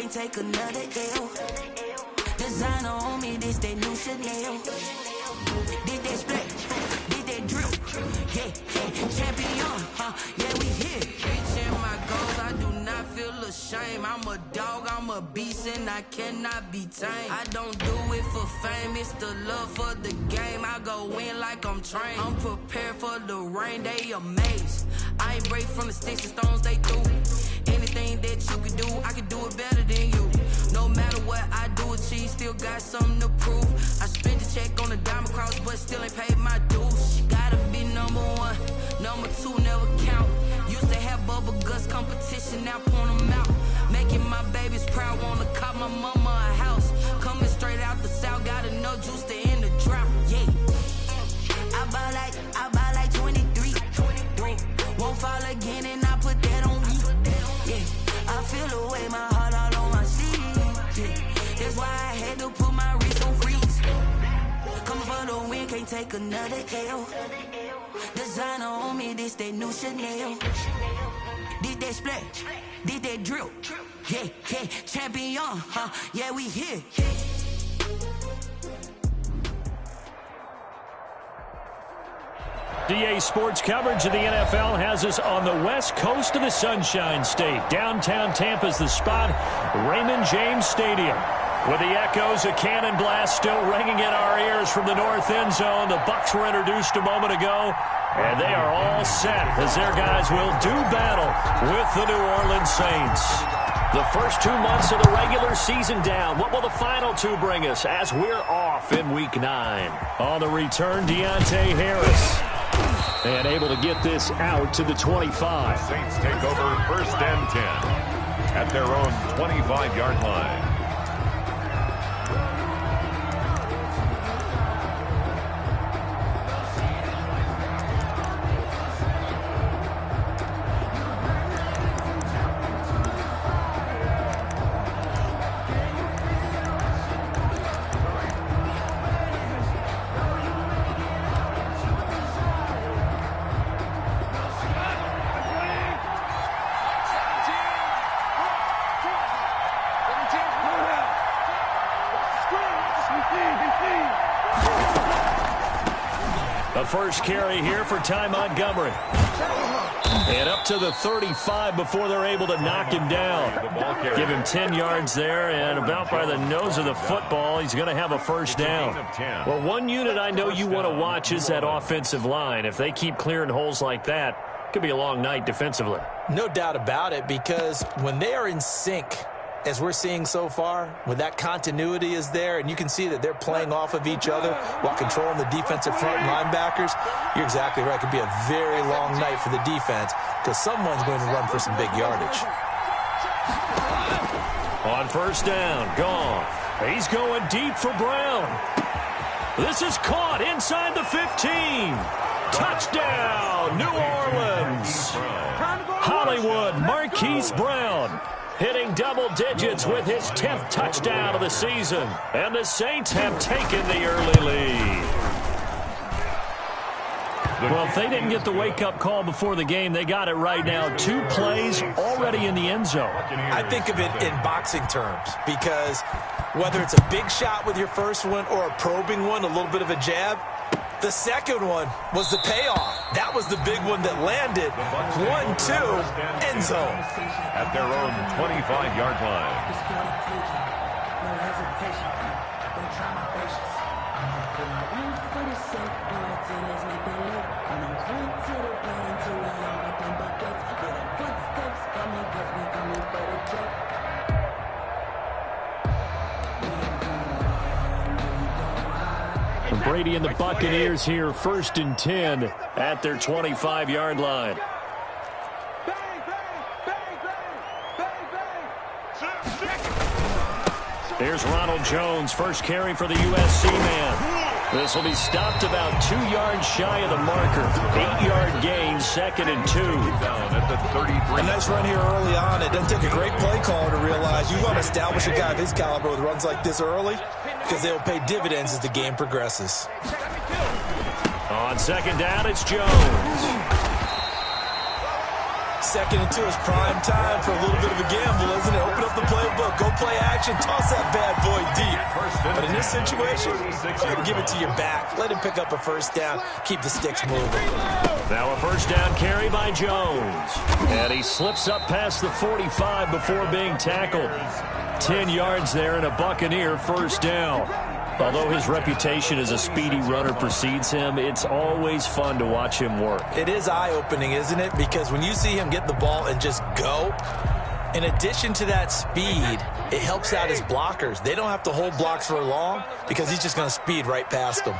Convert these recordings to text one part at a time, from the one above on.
can't take another L. Designer on me, this that new Chanel. Did that split, did that drill. Yeah, champion, yeah, we here. Reaching my goals, I do not feel ashamed. I'm a dog, I'm a beast, and I cannot be tamed. I don't do it for fame, it's the love for the game. I go in like I'm trained. I'm prepared for the rain, they amazed. I ain't break from the sticks and stones they threw. Anything that you can do, I can do it better than you. No matter what I do, achieve, still got something to prove. I spent the check on the diamond cross, but still ain't paid my dues. Gotta be number one, number two never count. Used to have bubble guts competition, now point them out. Making my babies proud, wanna cop my mama a house. Coming straight out the south, got enough juice to end the drought. Yeah, I buy like 23. Won't fall again, and I put that on me. Yeah, I feel away, my heart all on my sleeve. Yeah, that's why I had to put my wrist on freeze. Come for the win, can't take another L. Designer on me, this that new Chanel. Did that split, did that drill. Yeah, champion, yeah, we here. DA Sports coverage of the NFL has us on the west coast of the Sunshine State. Downtown Tampa's the spot, Raymond James Stadium. With the echoes of cannon blast still ringing in our ears from the north end zone, the Bucs were introduced a moment ago, and they are all set as their guys will do battle with the New Orleans Saints. The first 2 months of the regular season down. What will the final two bring us as we're off in Week 9? On the return, Deontay Harris. And able to get this out to the 25. Saints take over 1st and 10 at their own 25-yard line. First carry here for Ty Montgomery. And up to the 35 before they're able to knock him down. Give him 10 yards there, and about by the nose of the football, he's going to have a first down. Well, one unit I know you want to watch is that offensive line. If they keep clearing holes like that, it could be a long night defensively. No doubt about it, because when they are in sync, as we're seeing so far, when that continuity is there and you can see that they're playing off of each other while controlling the defensive front linebackers, you're exactly right. It could be a very long night for the defense because someone's going to run for some big yardage. On first down, Goff. He's going deep for Brown. This is caught inside the 15. Touchdown, New Orleans. Hollywood Marquise Brown hitting double digits with his 10th touchdown of the season. And the Saints have taken the early lead. Well, if they didn't get the wake-up call before the game, they got it right now. 2 plays already in the end zone. I think of it in boxing terms because whether it's a big shot with your first one or a probing one, a little bit of a jab, the second one was the payoff. That was the big one that landed. 1-2, end zone. At their own 25-yard line. Brady and the Buccaneers here, 1st and 10 at their 25-yard line. Here's Ronald Jones, first carry for the USC man. This will be stopped about 2 yards shy of the marker. 8-yard gain, 2nd and 2. Down at the 33. A nice run here early on. It doesn't take a great play caller to realize you want to establish a guy of his caliber with runs like this early because they will pay dividends as the game progresses. On 2nd down, it's Jones. second and 2 is prime time for a little bit of a gamble, isn't it? Open up the playbook, go play action, toss that bad boy deep. But in this situation, go ahead and give it to your back. Let him pick up a first down, keep the sticks moving. Now a first down carry by Jones. And he slips up past the 45 before being tackled. 10 yards there and a Buccaneer first down. Although his reputation as a speedy runner precedes him, it's always fun to watch him work. It is eye-opening, isn't it? Because when you see him get the ball and just go, in addition to that speed, it helps out his blockers. They don't have to hold blocks for long because he's just going to speed right past them.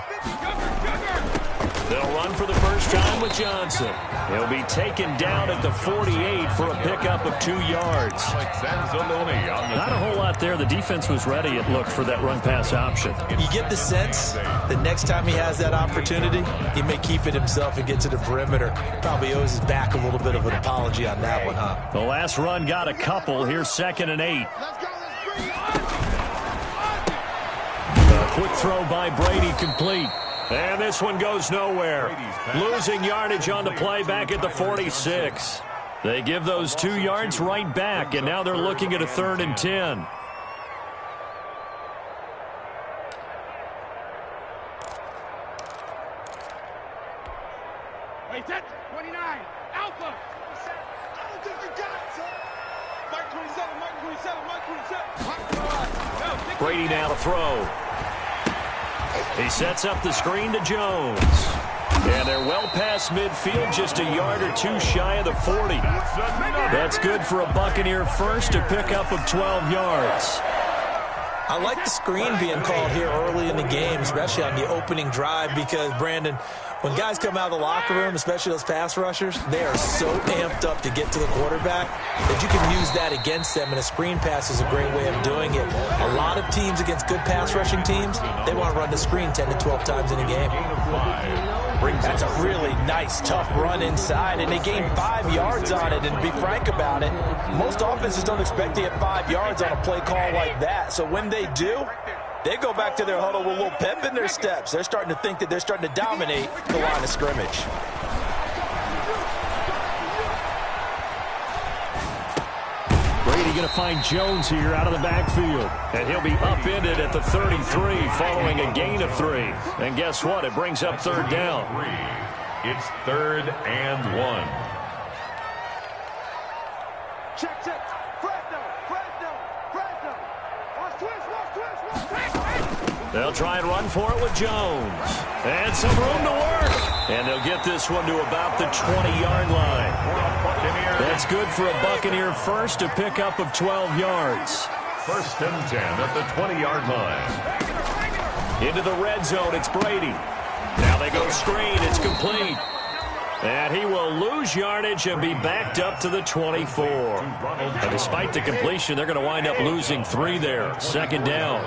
They'll run for the first time with Johnson. He'll be taken down at the 48 for a pickup of 2 yards. Not a whole lot there. The defense was ready, it looked, for that run-pass option. You get the sense that next time he has that opportunity, he may keep it himself and get to the perimeter. Probably owes his back a little bit of an apology on that one, huh? The last run got a couple. Here's 2nd and 8. A quick throw by Brady, complete. And this one goes nowhere. Losing yardage on the play back at the 46. They give those 2 yards right back, and now they're looking at a 3rd and 10. Wait, that's 29. Alpha. Mike 27, Mike 27, Mike 27. Brady now to throw. He sets up the screen to Jones. And they're well past midfield, just a yard or 2 shy of the 40. That's good for a Buccaneer first, a pickup of 12 yards. I like the screen being called here early in the game, especially on the opening drive, because, Brandon, when guys come out of the locker room, especially those pass rushers, they are so amped up to get to the quarterback that you can use that against them, and a screen pass is a great way of doing it. A lot of teams against good pass rushing teams, they want to run the screen 10 to 12 times in a game. That's a really nice, tough run inside, and they gained 5 yards on it. And to be frank about it, most offenses don't expect to get 5 yards on a play call like that. So when they do, they go back to their huddle with a little pep in their steps. They're starting to think that they're starting to dominate the line of scrimmage. Brady going to find Jones here out of the backfield. And he'll be upended at the 33 following a gain of 3. And guess what? It brings up 3rd down. It's 3rd and 1. Check, check. Fresno. Watch twist. They'll try and run for it with Jones. And some room to work. And they'll get this one to about the 20-yard line. That's good for a Buccaneer first, a pickup of 12 yards. 1st and 10 at the 20-yard line. Into the red zone, it's Brady. Now they go screen, it's complete. And he will lose yardage and be backed up to the 24. And despite the completion, they're going to wind up losing 3 there. 2nd down.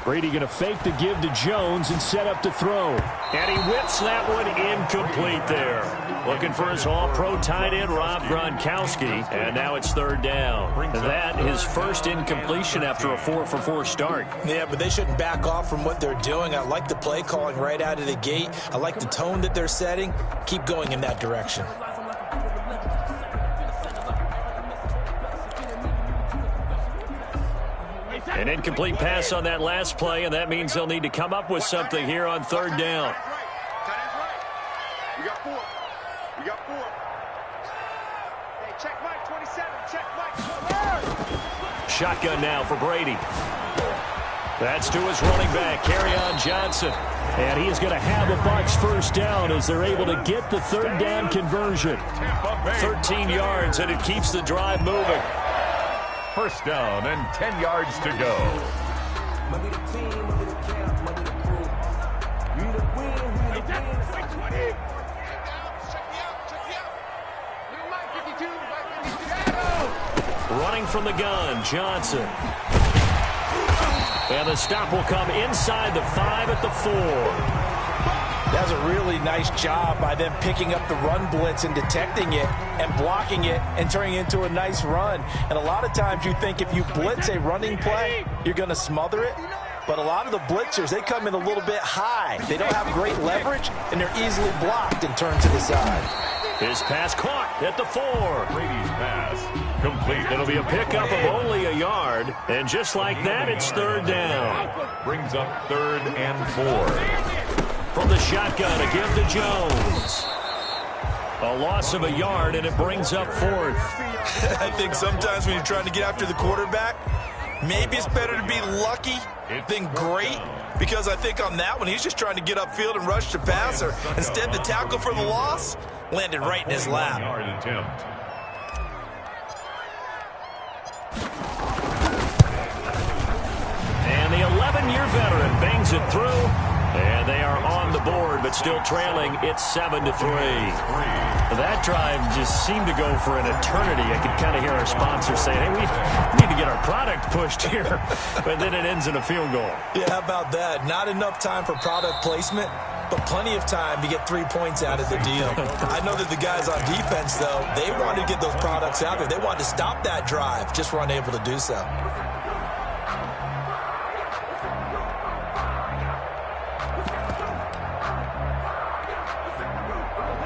Brady going to fake the give to Jones and set up to throw. And he whips that one incomplete there. Looking for his all-pro tight end, Rob Gronkowski. And now it's 3rd down. That his first incompletion after a 4-for-4 start. Yeah, but they shouldn't back off from what they're doing. I like the play calling right out of the gate. I like the tone that they're setting. Keep going in that direction. An incomplete pass on that last play, and that means they'll need to come up with something here on 3rd down. We got 4. Hey, check Mike 27. Check Mike. Shotgun now for Brady. That's to his running back, Kerryon Johnson. And he is going to have a Bucs first down as they're able to get the 3rd down conversion. 13 yards, and it keeps the drive moving. 1st down and 10 yards to go. Running from the gun, Johnson. And the stop will come inside the 5 at the 4. That was a really nice job by them picking up the run blitz and detecting it and blocking it and turning it into a nice run. And a lot of times you think if you blitz a running play, you're going to smother it. But a lot of the blitzers, they come in a little bit high. They don't have great leverage, and they're easily blocked and turned to the side. His pass caught at the 4. Brady's pass complete. It'll be a pickup of only a yard. And just like that, it's third down. Brings up 3rd and 4. From the shotgun, a give to Jones. A loss of a yard, and it brings up 4th. I think sometimes when you're trying to get after the quarterback, maybe it's better to be lucky than great, because I think on that one, he's just trying to get upfield and rush the passer. Instead, the tackle for the loss landed right in his lap. Yard attempt. And the 11-year veteran bangs it through. And they are on the board, but still trailing. It's 7-3. That drive just seemed to go for an eternity. I could kind of hear our sponsor saying, hey, we need to get our product pushed here. But then it ends in a field goal. Yeah, how about that? Not enough time for product placement, but plenty of time to get 3 points out of the deal. I know that the guys on defense, though, they wanted to get those products out there. They wanted to stop that drive, just were unable to do so.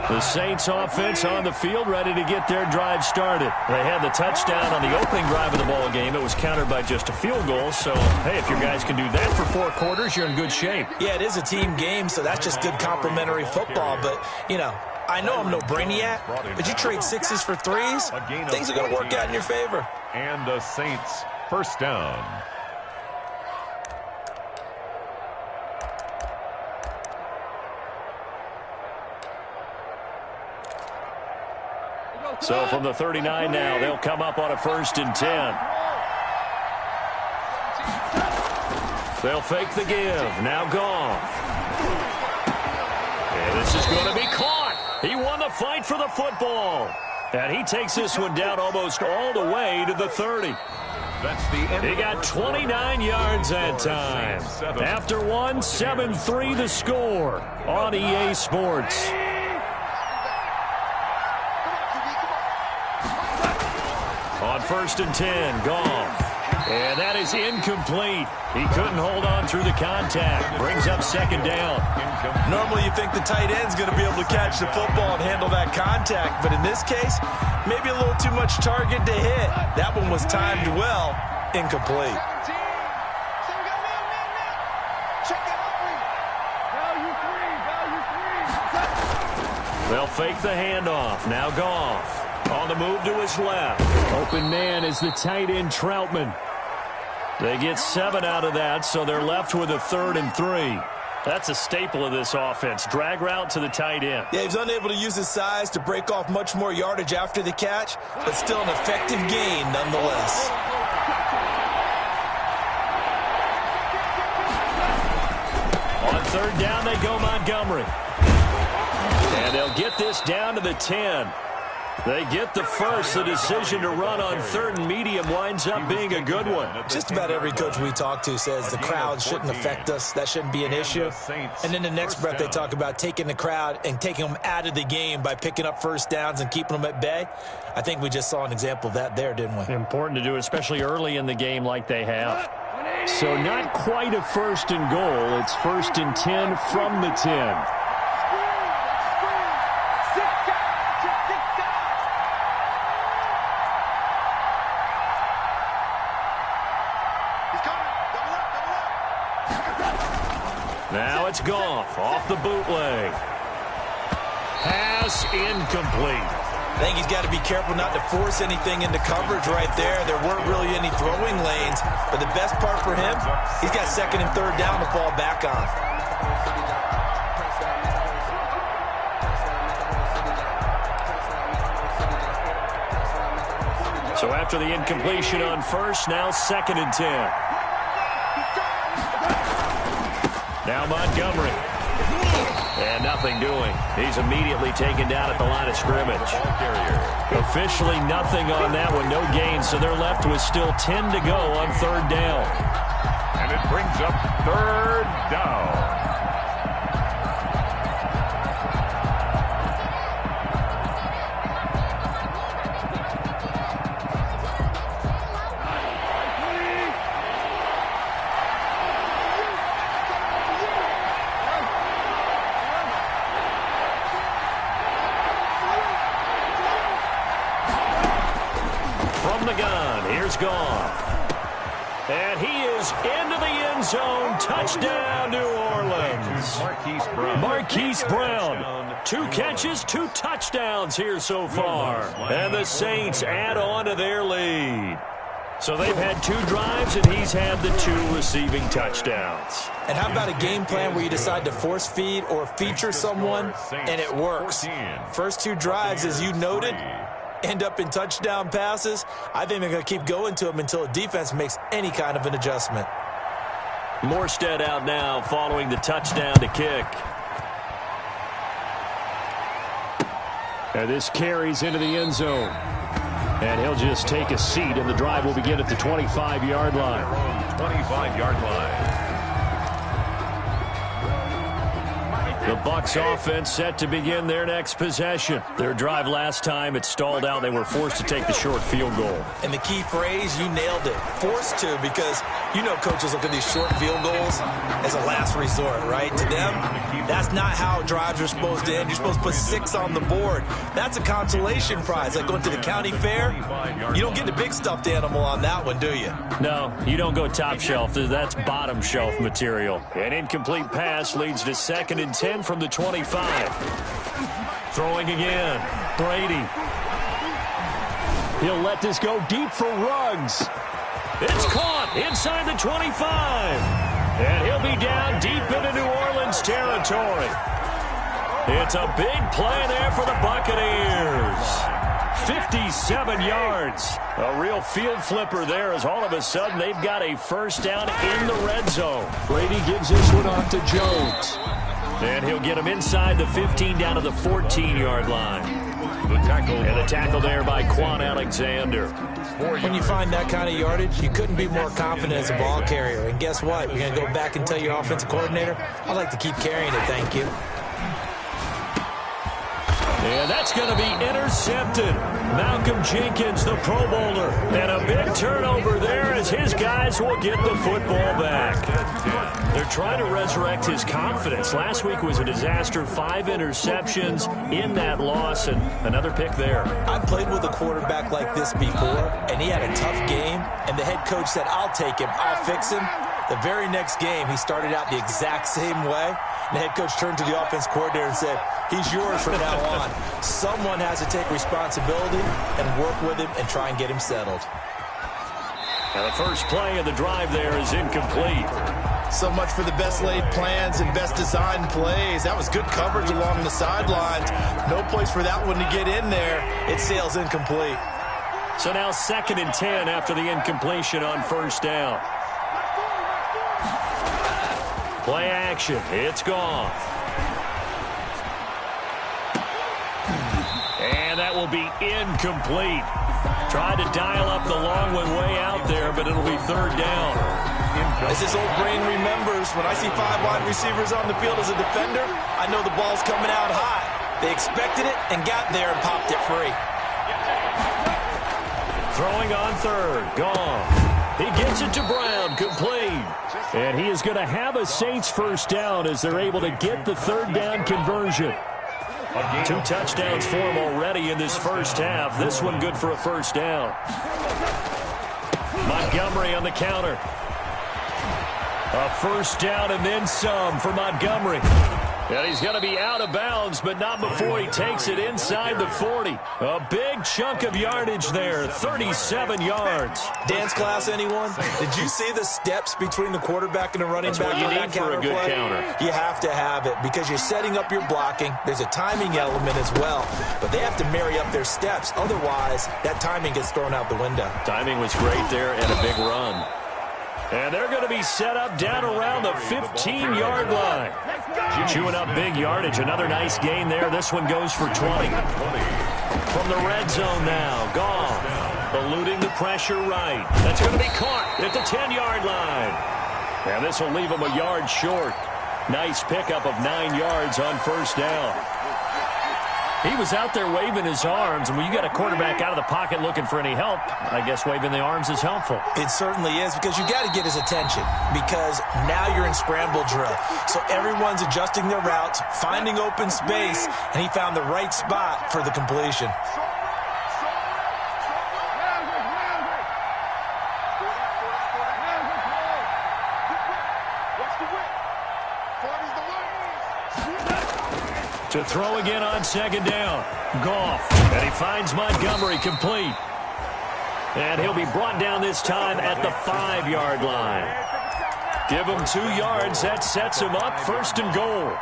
The Saints offense on the field, ready to get their drive started. They had the touchdown on the opening drive of the ball game. It was countered by just a field goal. So, hey, if your guys can do that for 4 quarters, you're in good shape. Yeah, it is a team game, so that's just good complementary football. But, you know, I know I'm no brainiac, but you trade 6s for 3s, things are going to work out in your favor. And the Saints first down. So from the 39 now, they'll come up on a 1st and 10. They'll fake the give. Now Goff. And this is going to be caught. He won the fight for the football. And he takes this one down almost all the way to the 30. That's the end. He got 29 yards that time. After one, 7-3 the score on EA Sports. On 1st and 10, Goff. And that is incomplete. He couldn't hold on through the contact. Brings up 2nd down. Normally you think the tight end's going to be able to catch the football and handle that contact, but in this case, maybe a little too much target to hit. That one was timed well, incomplete. 17. So we got man. Check that out, value three. They'll fake the handoff. Now Goff. On the move to his left. Open man is the tight end Troutman. They get 7 out of that, so they're left with a 3rd and 3. That's a staple of this offense. Drag route to the tight end. Yeah, he's unable to use his size to break off much more yardage after the catch, but still an effective gain nonetheless. On 3rd down, they go Montgomery. And they'll get this down to the 10. They get the first. The decision to run on 3rd and medium winds up being a good one. Just about every coach we talk to says the crowd shouldn't affect us. That shouldn't be an issue. And then the next breath they talk about taking the crowd and taking them out of the game by picking up 1st downs and keeping them at bay. I think we just saw an example of that there, didn't we? Important to do, especially early in the game like they have. So not quite a 1st and goal. It's 1st and 10 from the 10. Now it's Goff off the bootleg. Pass incomplete. I think he's got to be careful not to force anything into coverage right there. There weren't really any throwing lanes, but the best part for him, he's got 2nd and 3rd down to fall back on. So after the incompletion on 1st, now 2nd and 10. Now Montgomery. And nothing doing. He's immediately taken down at the line of scrimmage. Officially nothing on that one. No gain. So they're left with still 10 to go on 3rd down. And it brings up 3rd down. the gun. Here's Goff. And he is into the end zone. Touchdown, New Orleans. Marquise Brown. 2 catches, 2 touchdowns here so far. And the Saints add on to their lead. So they've had 2 drives, and he's had the 2 receiving touchdowns. And how about a game plan where you decide to force feed or feature someone, and it works? First 2 drives, as you noted, end up in touchdown passes. I think they're going to keep going to them until the defense makes any kind of an adjustment. Morstead out now following the touchdown to kick. And this carries into the end zone. And he'll just take a seat, and the drive will begin at the 25-yard line. 25-yard line. The Bucs offense set to begin their next possession. Their drive last time, it stalled out. They were forced to take the short field goal. And the key phrase, you nailed it. Forced to, because you know coaches look at these short field goals as a last resort, right? To them, that's not how drives are supposed to end. You're supposed to put 6 on the board. That's a consolation prize. Like going to the county fair, you don't get the big stuffed animal on that one, do you? No, you don't go top shelf. That's bottom shelf material. An incomplete pass leads to 2nd and 10 from the 25. Throwing again. Brady. He'll let this go deep for Ruggs. It's caught inside the 25. And he'll be down deep into New Orleans territory. It's a big play there for the Buccaneers. 57 yards. A real field flipper there, as all of a sudden they've got a first down in the red zone. Brady gives this one off to Jones. And he'll get him inside the 15 down to the 14-yard line. And the tackle there by Quan Alexander. When you find that kind of yardage, you couldn't be more confident as a ball carrier. And guess what? You're going to go back and tell your offensive coordinator, I'd like to keep carrying it, thank you. And that's going to be intercepted. Malcolm Jenkins, the Pro Bowler. And a big turnover there as his guys will get the football back. They're trying to resurrect his confidence. Last week was a disaster. 5 interceptions in that loss, and another pick there. I've played with a quarterback like this before, and he had a tough game, and the head coach said, I'll take him, I'll fix him. The very next game, he started out the exact same way. The head coach turned to the offense coordinator and said, he's yours from now on. Someone has to take responsibility and work with him and try and get him settled. Now the first play of the drive there is incomplete. So much for the best laid plans and best designed plays. That was good coverage along the sidelines. No place for that one to get in there. It sails incomplete. So now 2nd and 10 after the incompletion on first down. Play action. It's gone. And that will be incomplete. Tried to dial up the long one way out there, but it'll be 3rd down. As his old brain remembers, when I see 5 wide receivers on the field as a defender, I know the ball's coming out high. They expected it and got there and popped it free. Throwing on 3rd. Gone. He gets it to Brown. Complete. And he is going to have a Saints first down as they're able to get the 3rd down conversion. 2 touchdowns for him already in this first half. This one good for a first down. Montgomery on the counter. A first down and then some for Montgomery. And he's going to be out of bounds, but not before he takes it inside the 40. A big chunk of yardage there, 37 yards. Dance class, anyone? Did you see the steps between the quarterback and the running back on that counter for a good play? counter. You have to have it because you're setting up your blocking. There's a timing element as well, but they have to marry up their steps. Otherwise, that timing gets thrown out the window. Timing was great there and a big run. And they're going to be set up down around the 15-yard line. Chewing up big yardage. Another nice gain there. This one goes for 20. From the red zone now. Goff eluding the pressure right. That's going to be caught at the 10-yard line. And this will leave him a yard short. Nice pickup of 9 yards on first down. He was out there waving his arms, and when you got a quarterback out of the pocket looking for any help, I guess waving the arms is helpful. It certainly is, because you got to get his attention, because now you're in scramble drill. So everyone's adjusting their routes, finding open space, and he found the right spot for the completion. To throw again on second down. Goff. And he finds Montgomery complete. And he'll be brought down this time at the 5-yard line. Give him 2 yards. That sets him up 1st and goal.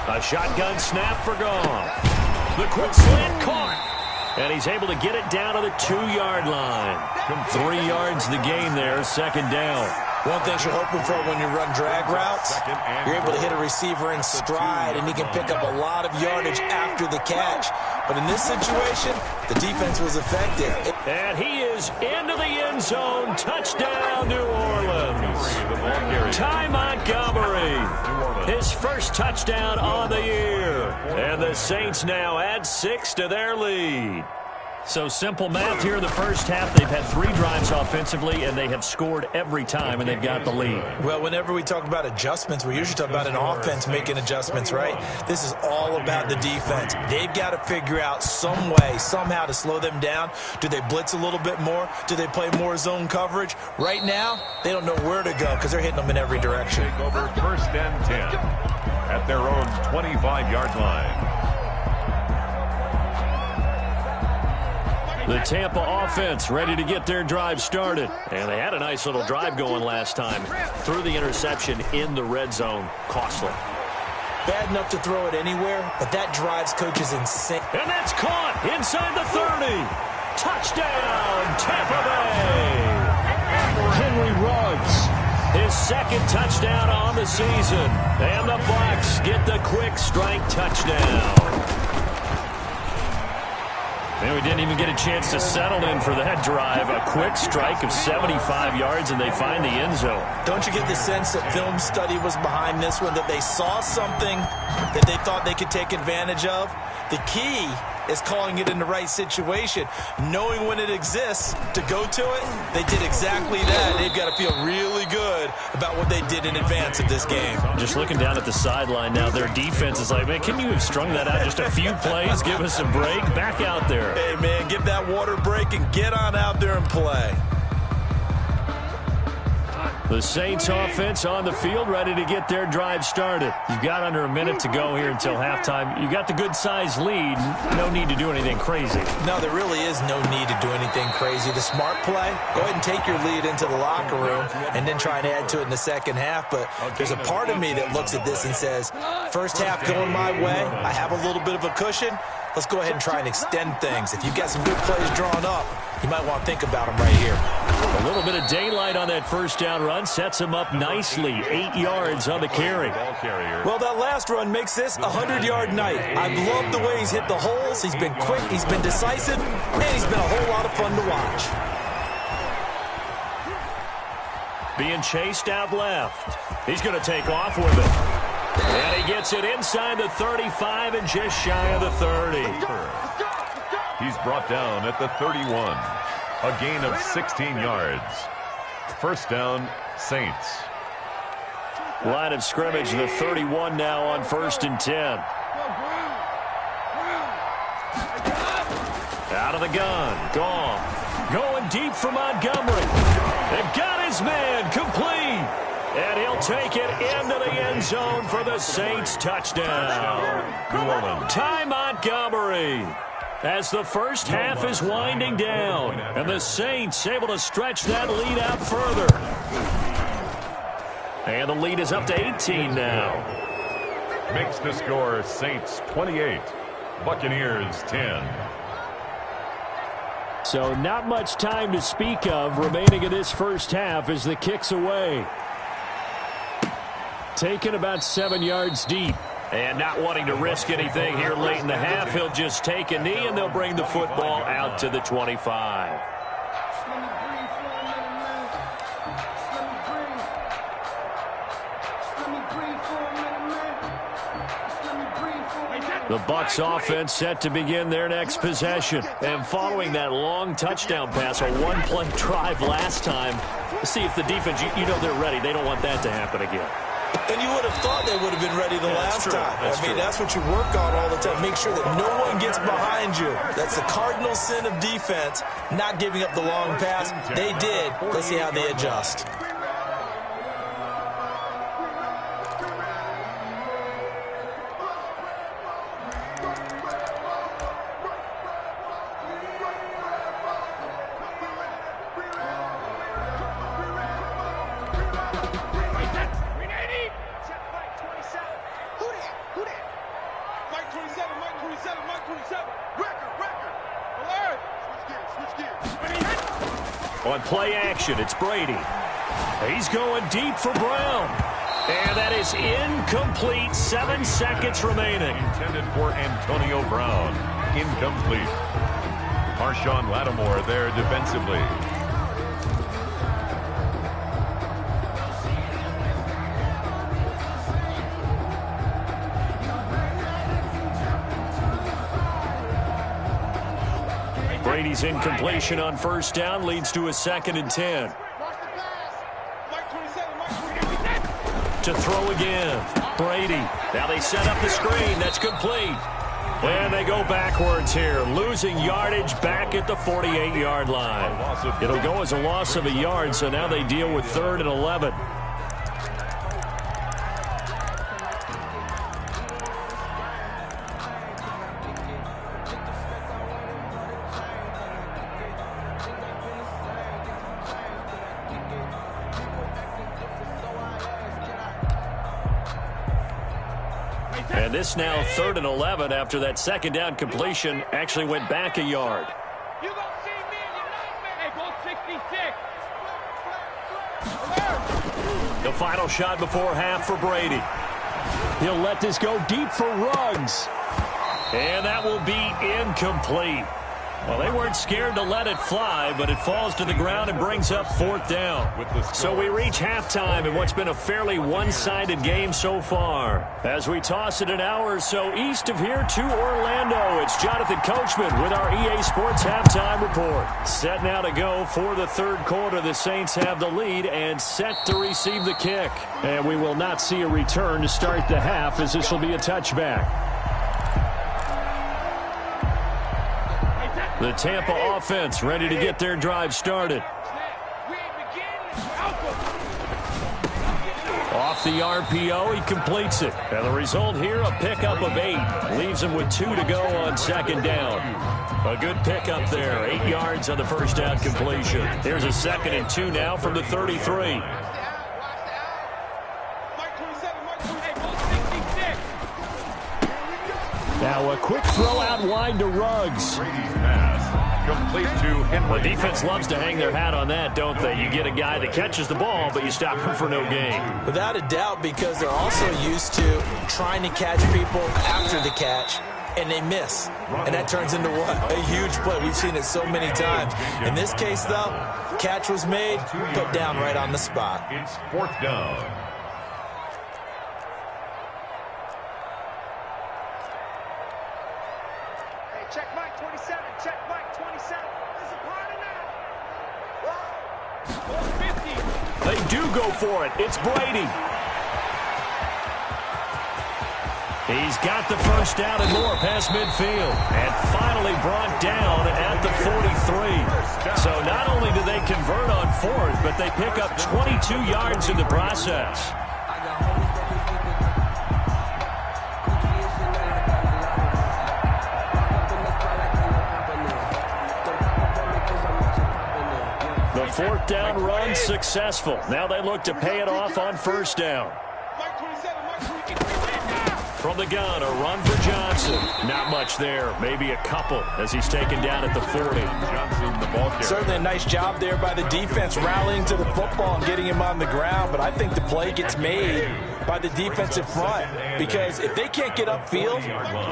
A shotgun snap for Goff. The quick slant caught. And he's able to get it down to the 2-yard line. 3 yards the gain there, 2nd down. One thing you're hoping for when you run drag routes, you're able to hit a receiver in stride, and he can pick up a lot of yardage after the catch. But in this situation, the defense was effective. And he is into the end zone. Touchdown, New Orleans. Ty Montgomery. His first touchdown on the year. And the Saints now add 6 to their lead. So simple math here in the first half. They've had 3 drives offensively, and they have scored every time, and they've got the lead. Well, whenever we talk about adjustments, we usually talk about an offense making adjustments, right? This is all about the defense. They've got to figure out some way, somehow to slow them down. Do they blitz a little bit more? Do they play more zone coverage? Right now, they don't know where to go because they're hitting them in every direction. Take over 1st and 10 at their own 25-yard line. The Tampa offense ready to get their drive started. And they had a nice little drive going last time. Threw the interception in the red zone. Costly. Bad enough to throw it anywhere, but that drives coaches insane. And that's caught inside the 30. Touchdown, Tampa Bay. Henry Ruggs. His 2nd touchdown on the season. And the Bucs get the quick strike touchdown. And we didn't even get a chance to settle in for that drive. A quick strike of 75 yards, and they find the end zone. Don't you get the sense that film study was behind this one, that they saw something that they thought they could take advantage of? The key is calling it in the right situation, knowing when it exists to go to it. They did exactly that. They've got to feel really good about what they did in advance of this game. Just looking down at the sideline now, their defense is like, man, can you have strung that out just a few plays? Give us a break. Back out there. Hey, man, give that water break and get on out there and play. The Saints offense on the field ready to get their drive started. You've got under a minute to go here until halftime. You got the good-sized lead. No need to do anything crazy. No, there really is no need to do anything crazy. The smart play, go ahead and take your lead into the locker room and then try and add to it in the second half. But there's a part of me that looks at this and says, first half going my way, I have a little bit of a cushion. Let's go ahead and try and extend things. If you've got some good plays drawn up, you might want to think about them right here. A little bit of daylight on that first down run sets him up nicely. 8 yards on the carry. Well, that last run makes this a 100-yard night. I love the way he's hit the holes. He's been quick, he's been decisive, and he's been a whole lot of fun to watch. Being chased out left. He's going to take off with it. And he gets it inside the 35 and just shy of the 30. He's brought down at the 31. A gain of 16 yards. 1st down, Saints. Line of scrimmage, the 31 now on 1st and 10. Out of the gun. Goff. Going deep for Montgomery. They've got his man complete. And he'll take it into the end zone for the Saints touchdown. Ty Montgomery. As the first half is winding down. And the Saints able to stretch that lead out further. And the lead is up to 18 now. Makes the score Saints 28, Buccaneers 10. So not much time to speak of remaining in this first half as the kick's away. Taken about 7 yards deep. And not wanting to risk anything here late in the half, he'll just take a knee and they'll bring the football out to the 25. The Bucs offense set to begin their next possession. And following that long touchdown pass, a one-play drive last time, see if the defense, you know they're ready. They don't want that to happen again. And you would have thought they would have been ready the last time. I mean, that's what you work on all the time. Make sure that no one gets behind you. That's the cardinal sin of defense, not giving up the long pass. They did. Let's see how they adjust. On play action, it's Brady. He's going deep for Brown. And that is incomplete. 7 seconds remaining. Intended for Antonio Brown. Incomplete. Marshawn Lattimore there defensively. Brady's incompletion on first down leads to a 2nd and 10. To throw again. Brady. Now they set up the screen. That's complete. And they go backwards here. Losing yardage back at the 48-yard line. It'll go as a loss of a yard, so now they deal with 3rd and 11. And this now 3rd and 11 after that 2nd down completion actually went back a yard. You gonna see me and you're not me. Hey, go 66. The final shot before half for Brady. He'll let this go deep for Ruggs. And that will be incomplete. Well, they weren't scared to let it fly, but it falls to the ground and brings up 4th down. So we reach halftime in what's been a fairly one-sided game so far. As we toss it an hour or so east of here to Orlando, it's Jonathan Coachman with our EA Sports Halftime Report. Set now to go for the 3rd quarter. The Saints have the lead and set to receive the kick. And we will not see a return to start the half, as this will be a touchback. The Tampa offense ready to get their drive started. Off the RPO, he completes it. And the result here, a pickup of 8. Leaves him with 2 to go on 2nd down. A good pickup there. 8 yards on the first down completion. Here's a 2nd and 2 now from the 33. Now a quick throw out wide to Ruggs. Brady's pass. Complete to Henry. The defense loves to hang their hat on that, don't they? You get a guy that catches the ball, but you stop him for no gain. Without a doubt, because they're also used to trying to catch people after the catch, and they miss. And that turns into what? A huge play. We've seen it so many times. In this case, though, catch was made, put down right on the spot. It's 4th down. Check Mike 27. Check Mike 27. There's a party now. 50. They do go for it. It's Brady. He's got the first down and more past midfield. And finally brought down at the 43. So not only do they convert on 4th, but they pick up 22 yards in the process. The 4th down run successful. Now they look to pay it off on first down. From the gun, a run for Johnson. Not much there. Maybe a couple as he's taken down at the 40. Johnson, the ball carrier. Certainly a nice job there by the defense rallying to the football and getting him on the ground. But I think the play gets made by the defensive front, because if they can't get upfield,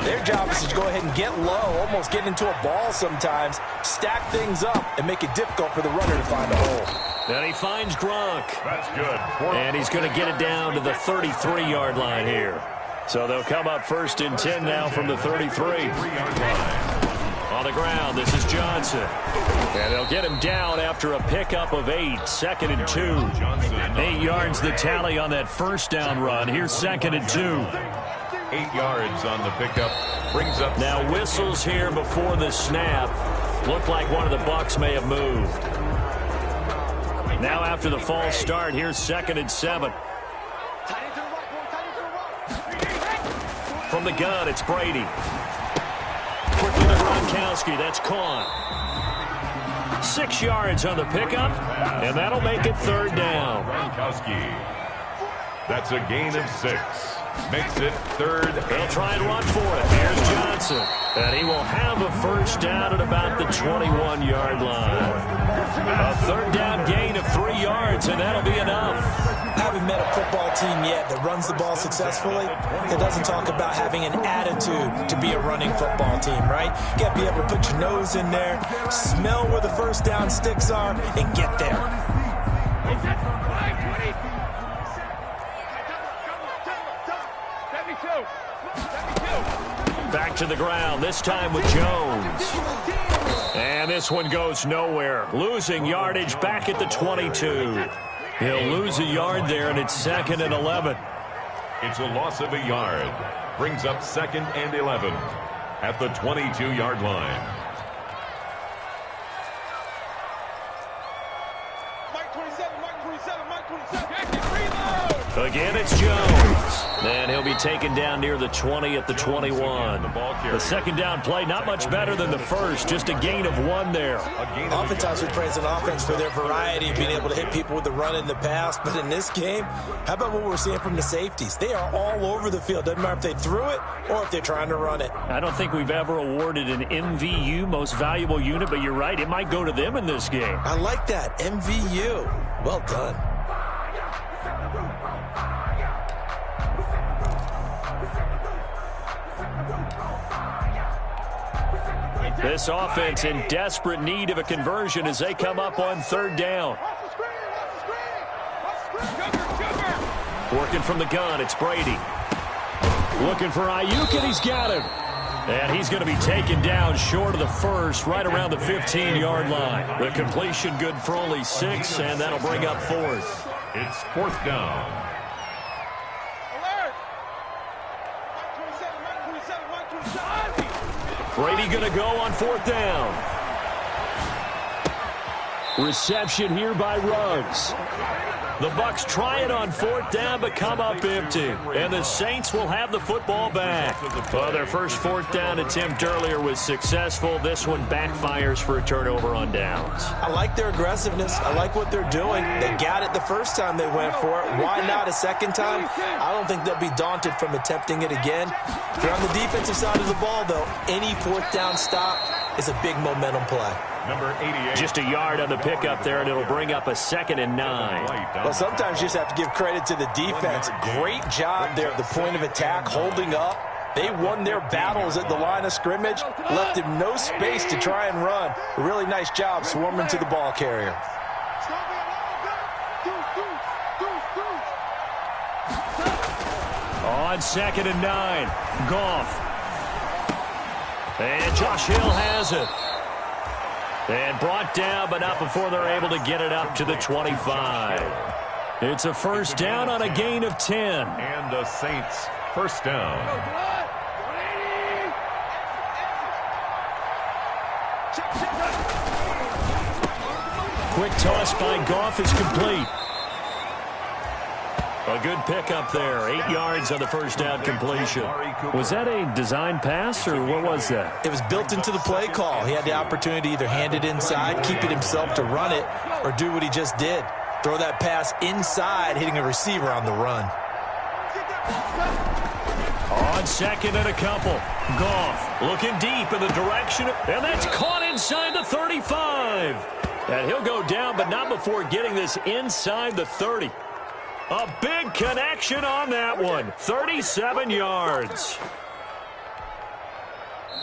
their job is to go ahead and get low, almost get into a ball sometimes, stack things up, and make it difficult for the runner to find a hole. And he finds Gronk. That's good. And he's going to get it down to the 33-yard line here. So they'll come up 1st and 10 now from the 33. 3-yard line. On the ground, this is Johnson. And they'll get him down after a pickup of 8. 2nd and 2. 8 yards the tally on that first down run. Here's 2nd and 2. 8 yards on the pickup. Brings up. Now whistles here before the snap. Looked like one of the Bucs may have moved. Now after the false start, here's 2nd and 7. From the gun, it's Brady. Quickly to Gronkowski. That's caught. 6 yards on the pickup, and that'll make it 3rd down. Gronkowski. That's a gain of 6. Makes it 3rd. They'll try and run for it. Here's Johnson. And he will have a first down at about the 21-yard line. A 3rd down gain of 3 yards, and that'll be enough. Haven't met a football team yet that runs the ball successfully that doesn't talk about having an attitude to be a running football team, right? You got to be able to put your nose in there, smell where the first down sticks are, and get there. Back to the ground, this time with Jones. And this one goes nowhere. Losing yardage back at the 22. He'll lose a yard there, and it's 2nd and 11. It's a loss of a yard. Brings up 2nd and 11 at the 22-yard line. Mike 27, Mike 27, Mike 27. Reload! Again, it's Jones. And he'll be taken down near the 20 at the 21. The second down play, not much better than the first. Just a gain of 1 there. Oftentimes we praise an offense for their variety of being able to hit people with the run in the pass. But in this game, how about what we're seeing from the safeties? They are all over the field. Doesn't matter if they threw it or if they're trying to run it. I don't think we've ever awarded an MVU, most valuable unit, but you're right. It might go to them in this game. I like that. MVU. Well done. This offense in desperate need of a conversion as they come up on 3rd down. Working from the gun, it's Brady. Looking for Ayuk, and he's got him. And he's going to be taken down short of the first, right around the 15-yard line. The completion good for only 6, and that'll bring up 4th. It's 4th down. Brady going to go on 4th down. Reception here by Ruggs. The Bucs try it on 4th down, but come up empty. And the Saints will have the football back. Well, their first 4th down attempt earlier was successful. This one backfires for a turnover on downs. I like their aggressiveness. I like what they're doing. They got it the first time they went for it. Why not a second time? I don't think they'll be daunted from attempting it again. If you're on the defensive side of the ball, though, any 4th down stop is a big momentum play. Number 88. Just a yard on the pickup there, and it'll bring up a 2nd and 9. Well, sometimes you just have to give credit to the defense. Great job there at the point of attack, holding up. They won their battles at the line of scrimmage, left him no space to try and run. A really nice job swarming to the ball carrier. On 2nd and 9, Goff. And Josh Hill has it. And brought down, but not before they're able to get it up to the 25. It's a first down on a gain of 10. And the Saints first down. Quick toss by Goff is complete. A good pickup there. 8 yards on the first down completion. Was that a design pass, or what was that? It was built into the play call. He had the opportunity to either hand it inside, keep it himself to run it, or do what he just did. Throw that pass inside, hitting a receiver on the run. On 2nd and a couple. Goff looking deep in the direction, and that's caught inside the 35. And he'll go down, but not before getting this inside the 30. A big connection on that one. 37 yards.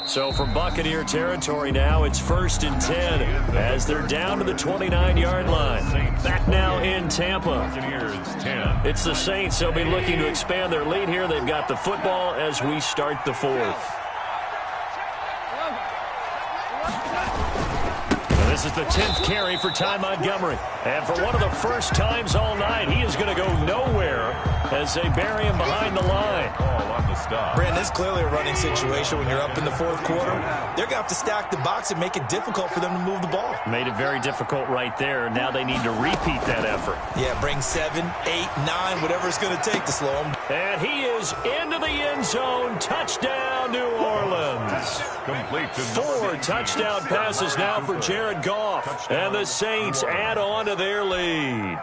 So from Buccaneer territory now, it's 1st and 10 as they're down to the 29-yard line. Back now in Tampa. Buccaneers 10. It's the Saints. They'll be looking to expand their lead here. They've got the football as we start the 4th. This is the 10th carry for Ty Montgomery. And for one of the first times all night, he is going to go nowhere as they bury him behind the line. On the stop. Brandon, this is clearly a running situation when you're up in the fourth quarter. They're going to have to stack the box and make it difficult for them to move the ball. Made it very difficult right there. Now they need to repeat that effort. Yeah, bring 7, 8, 9, whatever it's going to take to slow him. And he is into the end zone. Touchdown, New Orleans. Complete to 4 touchdown passes now for Jared Goff. And the Saints add on to their lead.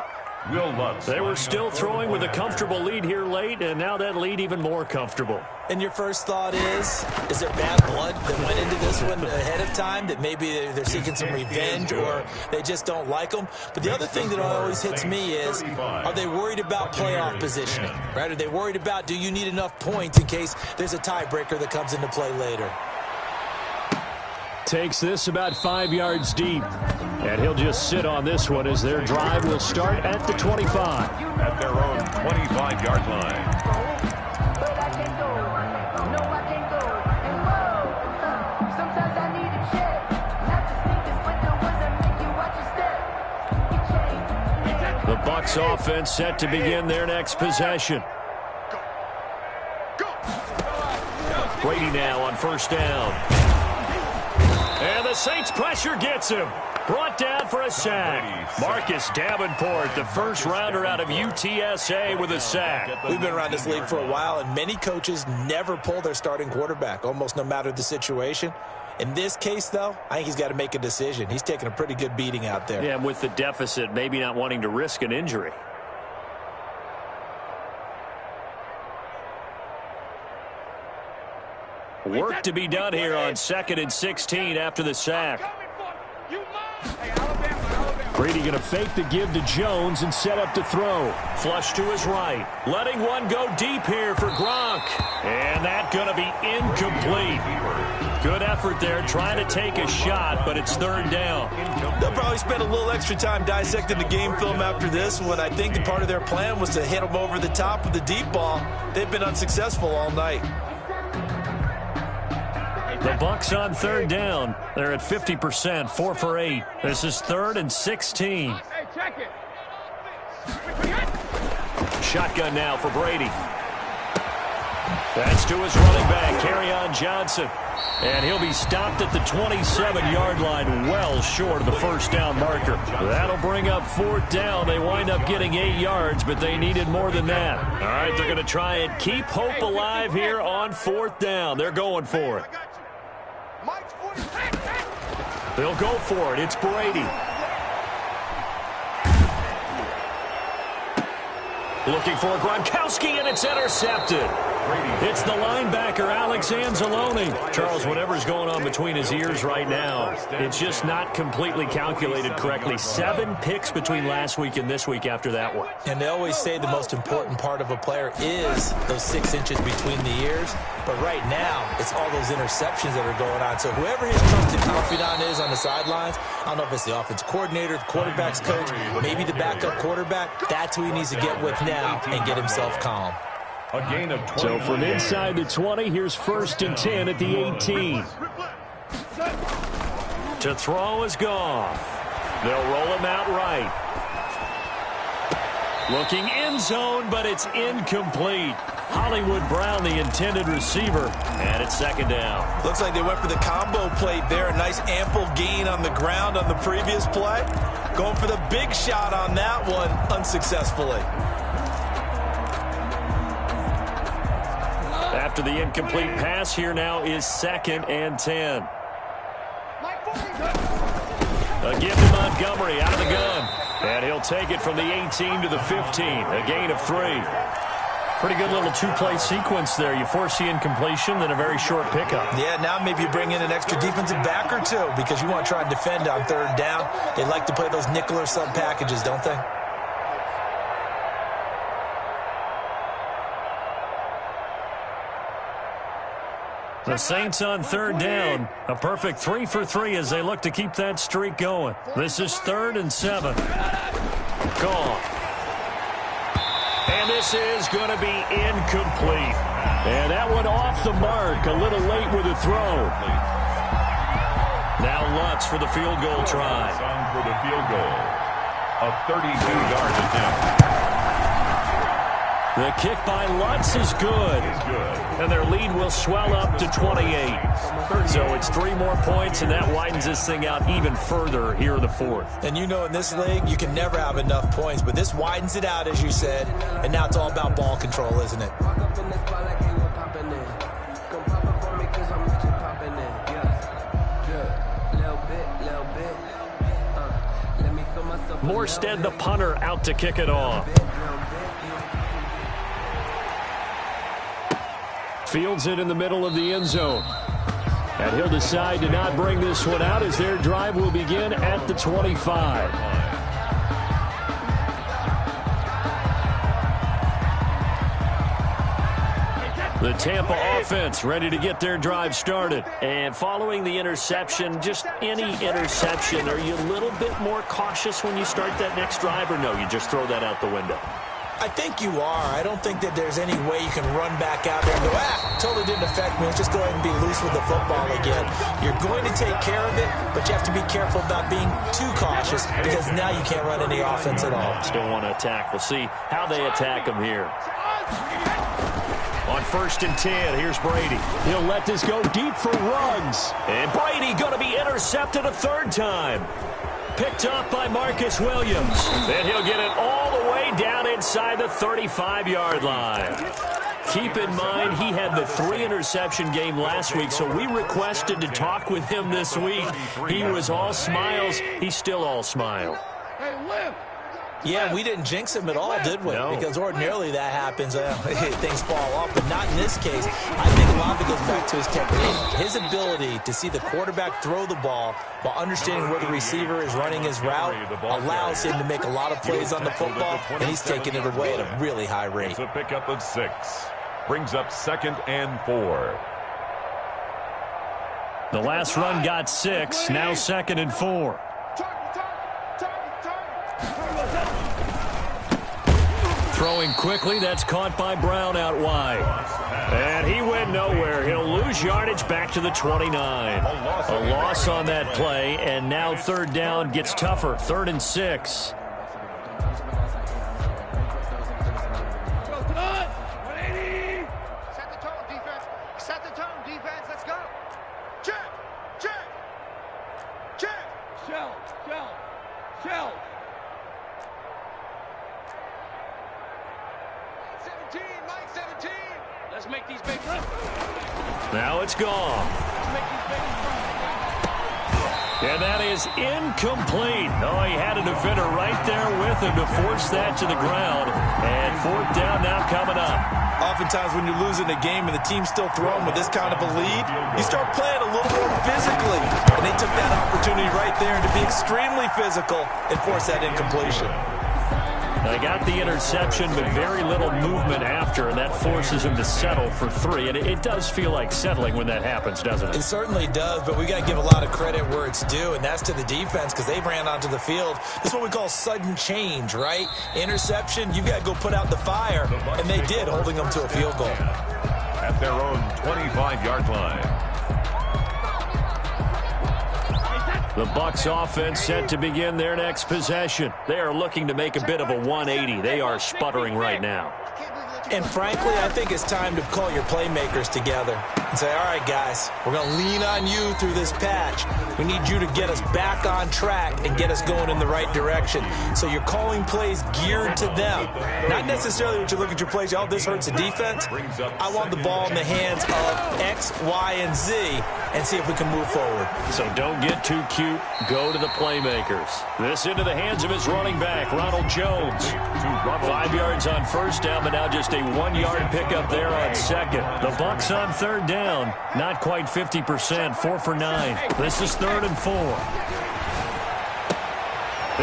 Will Lutz. They were still throwing with a comfortable lead here late, and now that lead even more comfortable. And your first thought is there bad blood that went into this one ahead of time, that maybe they're seeking some revenge or they just don't like them? But the other thing that always hits me is, are they worried about playoff positioning? Right? Are they worried about, do you need enough points in case there's a tiebreaker that comes into play later? Takes this about 5 yards deep. And he'll just sit on this one as their drive will start at the 25. At their own 25-yard line. The Bucs offense set to begin their next possession. Brady now on first down. And the Saints pressure gets him. Brought down for a sack. Marcus Davenport, the first rounder out of UTSA with a sack. We've been around this league for a while, and many coaches never pull their starting quarterback, almost no matter the situation. In this case, though, I think he's got to make a decision. He's taking a pretty good beating out there. Yeah, with the deficit, maybe not wanting to risk an injury. Work to be done here on 2nd and 16 after the sack. Brady going to fake the give to Jones and set up to throw. Flush to his right. Letting one go deep here for Gronk. And that going to be incomplete. Good effort there trying to take a shot, but it's third down. They'll probably spend a little extra time dissecting the game film after this one. I think that part of their plan was to hit them over the top with the deep ball. They've been unsuccessful all night. The Bucs on third down. They're at 50%, 4 for 8. This is 3rd and 16. Shotgun now for Brady. That's to his running back, Kerryon Johnson. And he'll be stopped at the 27-yard line, well short of the first down marker. That'll bring up 4th down. They wind up getting 8 yards, but they needed more than that. All right, they're going to try and keep hope alive here on 4th down. They're going for it. They'll go for it. It's Brady. Looking for Gronkowski, and it's intercepted. It's the linebacker, Alex Anzalone. Charles, whatever's going on between his ears right now, it's just not completely calculated correctly. 7 picks between last week and this week after that one. And they always say the most important part of a player is those 6 inches between the ears. But right now, it's all those interceptions that are going on. So whoever his trusted confidant is on the sidelines, I don't know if it's the offense coordinator, the quarterback's coach, maybe the backup quarterback, that's who he needs to get with now and get himself calm. A gain of 20. So from inside the 20, here's 1st and 10 at the 18. To throw is Goff. They'll roll him out right. Looking end zone, but it's incomplete. Hollywood Brown, the intended receiver, and it's 2nd down. Looks like they went for the combo play there. A nice ample gain on the ground on the previous play. Going for the big shot on that one unsuccessfully. After the incomplete pass, here now is 2nd and 10. A give to Montgomery out of the gun. And he'll take it from the 18 to the 15. A gain of 3. Pretty good little 2-play sequence there. You force the incompletion, then a very short pickup. Yeah, now maybe you bring in an extra defensive back or two because you want to try and defend on 3rd down. They like to play those nickel or sub packages, don't they? The Saints on 3rd down. A perfect 3 for 3 as they look to keep that streak going. This is 3rd and 7. Gone. And this is going to be incomplete. And that one off the mark. A little late with the throw. Now Lutz for the field goal try. On for the field goal. A 32-yard attempt. The kick by Lutz is good. And their lead will swell up to 28. So it's 3 more points, and that widens this thing out even further here in the fourth. And you know in this league, you can never have enough points, but this widens it out, as you said, and now it's all about ball control, isn't it? Morstead, the punter, out to kick it off. Fields it in the middle of the end zone. And he'll decide to not bring this one out as their drive will begin at the 25. The Tampa offense ready to get their drive started. And following the interception, just any interception, are you a little bit more cautious when you start that next drive, or no, you just throw that out the window? I think you are. I don't think that there's any way you can run back out there and go, totally didn't affect me. Let's just go ahead and be loose with the football again. You're going to take care of it, but you have to be careful about being too cautious because now you can't run any offense at all. Still want to attack. We'll see how they attack him here. On 1st and 10, here's Brady. He'll let this go deep for Ruggs. And Brady going to be intercepted a 3rd time. Picked up by Marcus Williams. Then he'll get it all the way down inside the 35-yard line. Keep in mind, he had the 3-interception game last week, so we requested to talk with him this week. He was all smiles. He's still all smile. Yeah, we didn't jinx him at all, did we? No. Because ordinarily that happens. Things fall off, but not in this case. I think a lot of it goes back to his technique. His ability to see the quarterback throw the ball while understanding where the receiver is running his route allows him to make a lot of plays on the football, and he's taking it away at a really high rate. It's a pickup of 6. Brings up 2nd and 4. The last run got 6, now 2nd and 4. Throwing quickly, that's caught by Brown out wide. And he went nowhere. He'll lose yardage back to the 29. A loss on that play, and now 3rd down gets tougher. 3rd and 6. Set the tone, defense. Set the tone, defense. Let's go. Check. Shell. Mike 17. Let's make these big runs. Now it's gone. And that is incomplete. Oh, he had a defender right there with him to force that to the ground. And 4th down now coming up. Oftentimes when you're losing a game and the team's still throwing with this kind of a lead, you start playing a little more physically. And they took that opportunity right there to be extremely physical and force that incompletion. They got the interception, but very little movement after, and that forces him to settle for 3. And it does feel like settling when that happens, doesn't it? It certainly does, but we got to give a lot of credit where it's due, and that's to the defense because they ran onto the field. This is what we call sudden change, right? Interception, you got to go put out the fire, and they did, holding them to a field goal. At their own 25-yard line. The Bucs offense set to begin their next possession. They are looking to make a bit of a 180. They are sputtering right now. And frankly, I think it's time to call your playmakers together and say, all right, guys, we're going to lean on you through this patch. We need you to get us back on track and get us going in the right direction. So you're calling plays geared to them. Not necessarily when you look at your plays, oh, this hurts the defense. I want the ball in the hands of X, Y, and Z and see if we can move forward. So don't get too cute. Go to the playmakers. This into the hands of his running back, Ronald Jones. 5 yards on 1st down, but now just a 1-yard pickup there on 2nd. The Bucs on 3rd down. Not quite 50%. 4 for 9. This is 3rd and 4.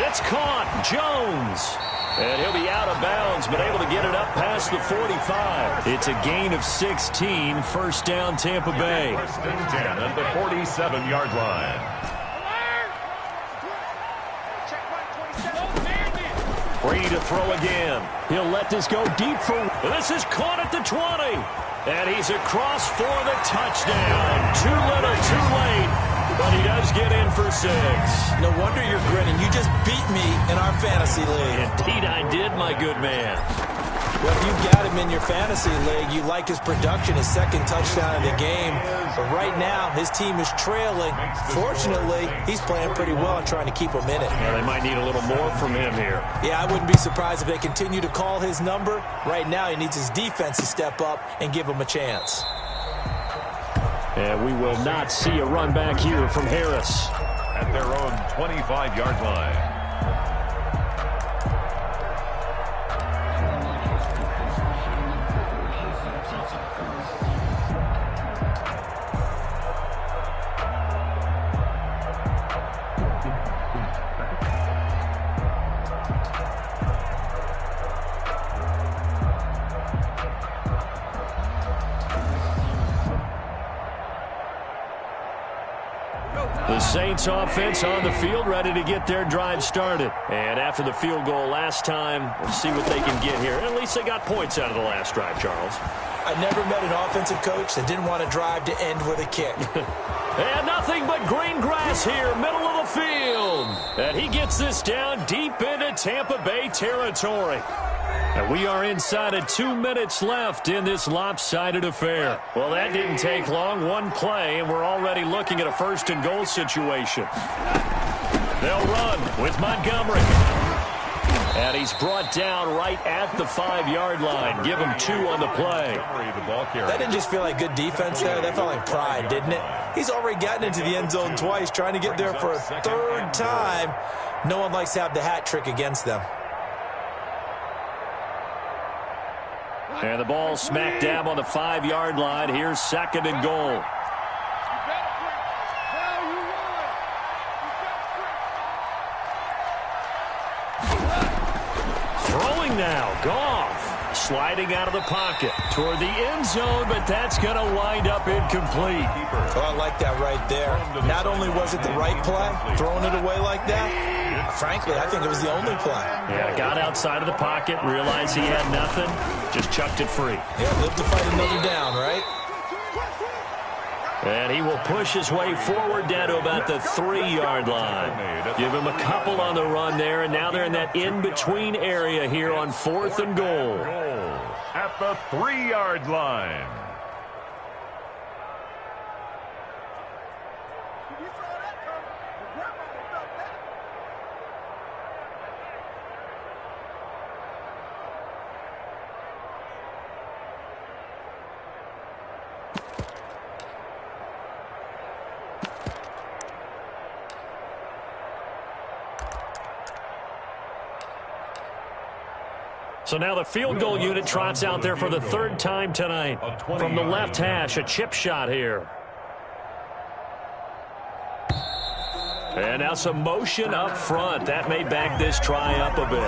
It's caught. Jones. And he'll be out of bounds, but able to get it up past the 45. It's a gain of 16. 1st down, Tampa Bay. 1st and 10 at the 47-yard line. Brady to throw again. He'll let this go deep for... This is caught at the 20. And he's across for the touchdown. Too little, too late. but he does get in for 6. No wonder you're grinning. You just beat me in our fantasy league. Indeed I did, my good man. Well, if you've got him in your fantasy league, you like his production, his second touchdown of the game. But right now, his team is trailing. Fortunately, he's playing pretty well and trying to keep him in it. Yeah, they might need a little more from him here. Yeah, I wouldn't be surprised if they continue to call his number. Right now, he needs his defense to step up and give him a chance. And we will not see a run back here from Harris. At their own 25-yard line. The Saints offense on the field, ready to get their drive started. And after the field goal last time, we'll see what they can get here. At least they got points out of the last drive, Charles. I never met an offensive coach that didn't want to drive to end with a kick. And nothing but green grass here, middle of the field. And he gets this down deep into Tampa Bay territory. And we are inside of 2 minutes left in this lopsided affair. Well, that didn't take long. One play, and we're already looking at a 1st and goal situation. They'll run with Montgomery. And he's brought down right at the 5-yard line. Give him 2 on the play. That didn't just feel like good defense there. That felt like pride, didn't it? He's already gotten into the end zone twice, trying to get there for a 3rd time. No one likes to have the hat trick against them. And the ball smack dab on the 5-yard line. Here's 2nd and goal. Throwing now, Goff. Sliding out of the pocket toward the end zone, but that's going to wind up incomplete. Oh, I like that right there. Not only was it the right play, throwing it away like that, frankly, I think it was the only play. Yeah, got outside of the pocket, realized he had nothing, just chucked it free. Yeah, live to fight another down, right? And he will push his way forward down to about the 3-yard line. Give him a couple on the run there, and now they're in that in-between area here on 4th and goal. At the 3-yard line. So now the field goal unit trots out there for the 3rd time tonight. From the left hash, a chip shot here. And now some motion up front. That may back this try up a bit.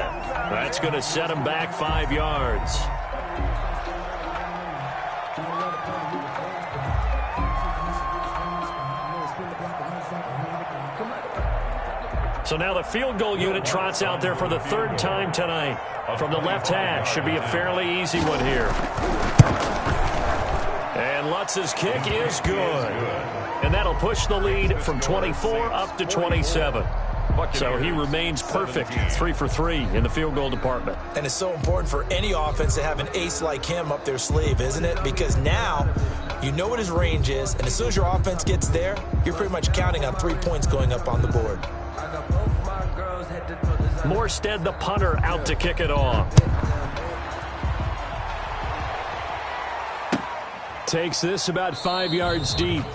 That's going to set him back 5 yards. So now the field goal unit trots out there for the 3rd time tonight. From the left hash, should be a fairly easy one here. And Lutz's kick is good. And that'll push the lead from 24 up to 27. So he remains perfect, 3 for 3 in the field goal department. And it's so important for any offense to have an ace like him up their sleeve, isn't it? Because now you know what his range is, and as soon as your offense gets there, you're pretty much counting on 3 points going up on the board. Morstead, the punter, out to kick it off. Takes this about 5 yards deep.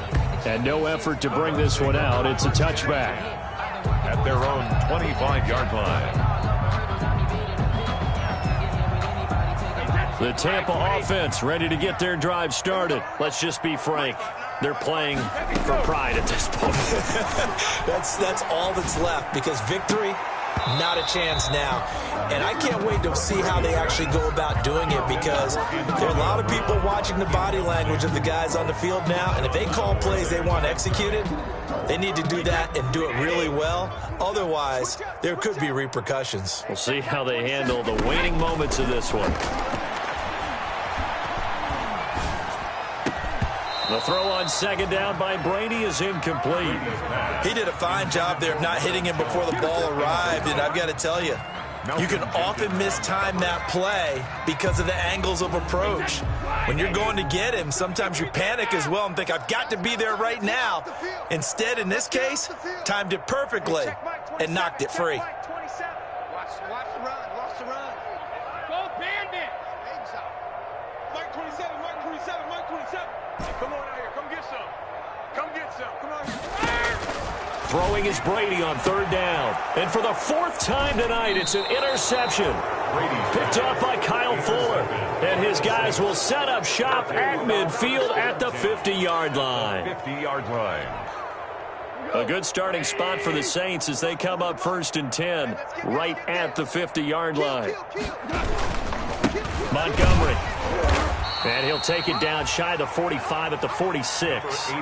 And no effort to bring this one out. It's a touchback. At their own 25-yard line. The Tampa offense ready to get their drive started. Let's just be frank. They're playing for pride at this point. That's all that's left, because victory, not a chance now. And I can't wait to see how they actually go about doing it, because there are a lot of people watching the body language of the guys on the field now, and if they call plays they want executed, they need to do that and do it really well. Otherwise, there could be repercussions. We'll see how they handle the waning moments of this one. The throw on second down by Brady is incomplete. He did a fine job there of not hitting him before the ball arrived, and I've got to tell you, you can often mistime that play because of the angles of approach. When you're going to get him, sometimes you panic as well and think, I've got to be there right now. Instead, in this case, timed it perfectly and knocked it free. Watch the run. Watch the run. Go Bandit. Mike 27, Mike 27, Mike 27. Come on out here. Come get some. Come get some. Come on. Throwing is Brady on third down. And for the fourth time tonight, it's an interception. Picked off by Kyle Fuller. And his guys will set up shop at midfield at the 50-yard line. 50-yard line. A good starting spot for the Saints as they come up 1st and 10 right at the 50-yard line. Montgomery. And he'll take it down shy of the 45 at the 46. 88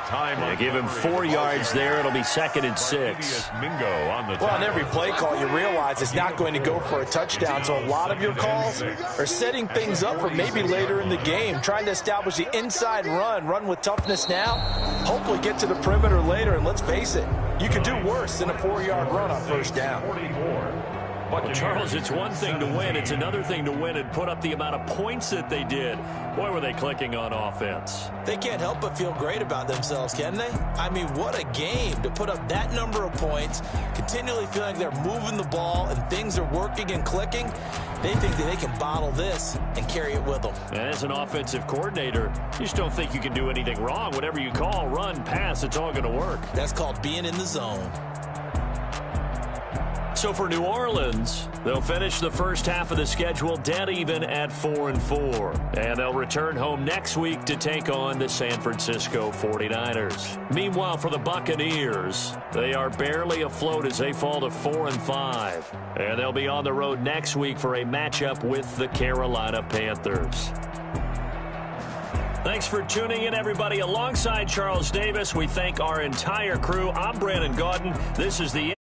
time. They give him 4 yards there. It'll be 2nd and 6. Mingo on the Well, on every play call, you realize it's not going to go for a touchdown. So a lot of your calls are setting things up for maybe later in the game, trying to establish the inside run with toughness now, hopefully get to the perimeter later. And let's face it, you could do worse than a 4-yard run on first down. 44. Well, Charles, it's one thing to win. It's another thing to win and put up the amount of points that they did. Boy, were they clicking on offense. They can't help but feel great about themselves, can they? I mean, what a game to put up that number of points, continually feeling like they're moving the ball and things are working and clicking. They think that they can bottle this and carry it with them. And as an offensive coordinator, you just don't think you can do anything wrong. Whatever you call, run, pass, it's all going to work. That's called being in the zone. So for New Orleans, they'll finish the first half of the schedule dead even at 4-4. And they'll return home next week to take on the San Francisco 49ers. Meanwhile, for the Buccaneers, they are barely afloat as they fall to 4-5. And they'll be on the road next week for a matchup with the Carolina Panthers. Thanks for tuning in, everybody. Alongside Charles Davis, we thank our entire crew. I'm Brandon Gaudin. This is the